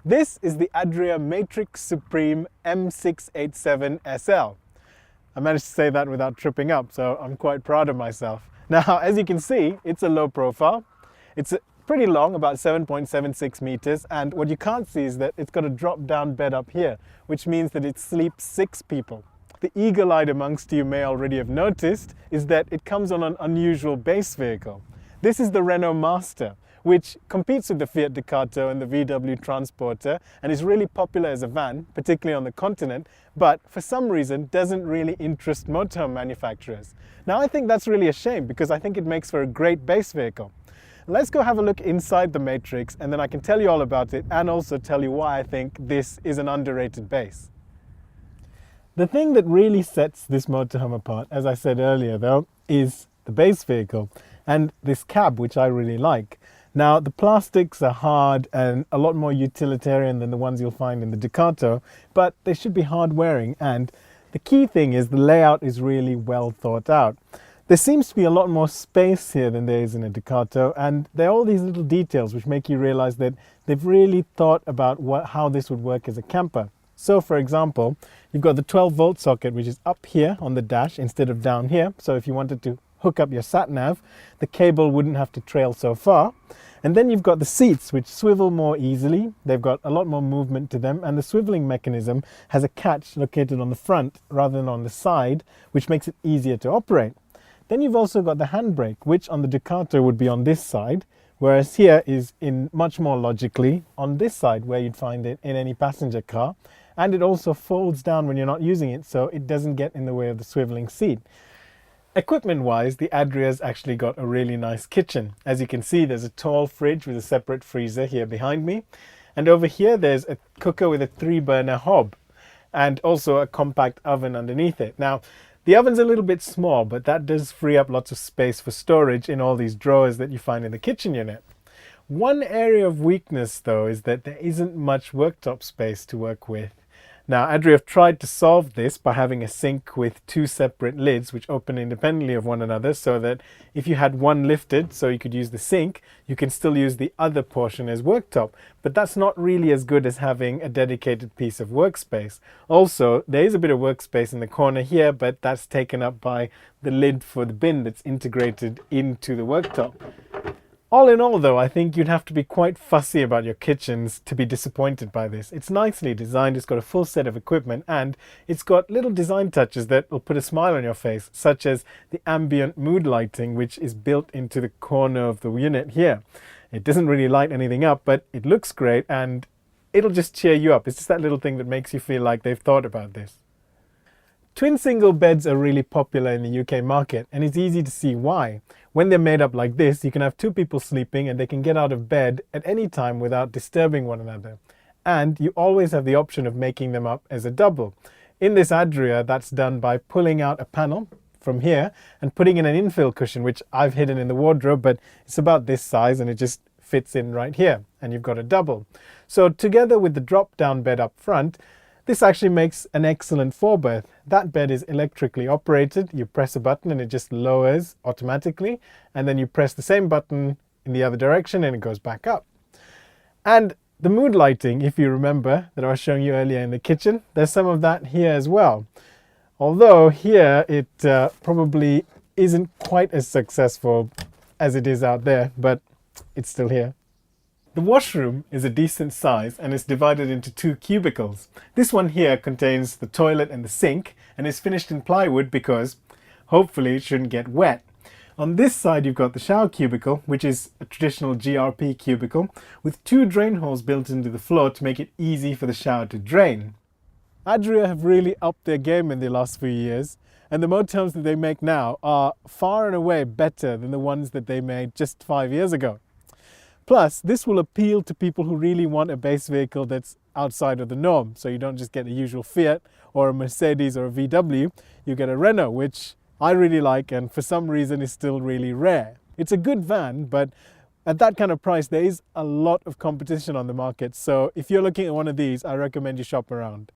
This is the Adria Matrix Supreme M687 SL. I managed to say that without tripping up, so I'm quite proud of myself. Now, as you can see, it's a low profile. It's pretty long, about 7.76 meters, and what you can't see is that it's got a drop-down bed up here, which means that it sleeps 6 people. The eagle-eyed amongst you may already have noticed is that it comes on an unusual base vehicle. This is the Renault Master, which competes with the Fiat Ducato and the VW Transporter and is really popular as a van, particularly on the continent, but for some reason doesn't really interest motorhome manufacturers. Now I think that's really a shame because I think it makes for a great base vehicle. Let's go have a look inside the Matrix and then I can tell you all about it and also tell you why I think this is an underrated base. The thing that really sets this motorhome apart, as I said earlier though, is the base vehicle and this cab, which I really like. Now, the plastics are hard and a lot more utilitarian than the ones you'll find in the Ducato, but they should be hard wearing, and the key thing is the layout is really well thought out. There seems to be a lot more space here than there is in a Ducato, and there are all these little details which make you realize that they've really thought about how this would work as a camper. So for example, you've got the 12-volt socket which is up here on the dash instead of down here, so if you wanted to hook up your sat-nav, the cable wouldn't have to trail so far. And then you've got the seats which swivel more easily. They've got a lot more movement to them, and the swiveling mechanism has a catch located on the front rather than on the side, which makes it easier to operate. Then you've also got the handbrake, which on the Ducato would be on this side, whereas here is in much more logically on this side where you'd find it in any passenger car. And it also folds down when you're not using it, so it doesn't get in the way of the swiveling seat. Equipment-wise, the Adria's actually got a really nice kitchen. As you can see, there's a tall fridge with a separate freezer here behind me. And over here, there's a cooker with a 3-burner hob and also a compact oven underneath it. Now, the oven's a little bit small, but that does free up lots of space for storage in all these drawers that you find in the kitchen unit. One area of weakness, though, is that there isn't much worktop space to work with. Now, Adria have tried to solve this by having a sink with 2 separate lids which open independently of one another, so that if you had one lifted so you could use the sink, you can still use the other portion as worktop. But that's not really as good as having a dedicated piece of workspace. Also, there is a bit of workspace in the corner here, but that's taken up by the lid for the bin that's integrated into the worktop. All in all though, I think you'd have to be quite fussy about your kitchens to be disappointed by this. It's nicely designed, it's got a full set of equipment, and it's got little design touches that will put a smile on your face, such as the ambient mood lighting which is built into the corner of the unit here. It doesn't really light anything up, but it looks great and it'll just cheer you up. It's just that little thing that makes you feel like they've thought about this. Twin single beds are really popular in the UK market, and it's easy to see why. When they're made up like this, you can have 2 people sleeping and they can get out of bed at any time without disturbing one another. And you always have the option of making them up as a double. In this Adria, that's done by pulling out a panel from here and putting in an infill cushion, which I've hidden in the wardrobe, but it's about this size and it just fits in right here, and you've got a double. So together with the drop-down bed up front, this actually makes an excellent 4-berth. That bed is electrically operated. You press a button and it just lowers automatically, and then you press the same button in the other direction and it goes back up. And the mood lighting, if you remember, that I was showing you earlier in the kitchen, there's some of that here as well. Although here it probably isn't quite as successful as it is out there, but it's still here. The washroom is a decent size and is divided into 2 cubicles. This one here contains the toilet and the sink and is finished in plywood because hopefully it shouldn't get wet. On this side you've got the shower cubicle, which is a traditional GRP cubicle with 2 drain holes built into the floor to make it easy for the shower to drain. Adria have really upped their game in the last few years, and the motorhomes that they make now are far and away better than the ones that they made just 5 years ago. Plus, this will appeal to people who really want a base vehicle that's outside of the norm. So you don't just get a usual Fiat or a Mercedes or a VW, you get a Renault, which I really like and for some reason is still really rare. It's a good van, but at that kind of price, there is a lot of competition on the market. So if you're looking at one of these, I recommend you shop around.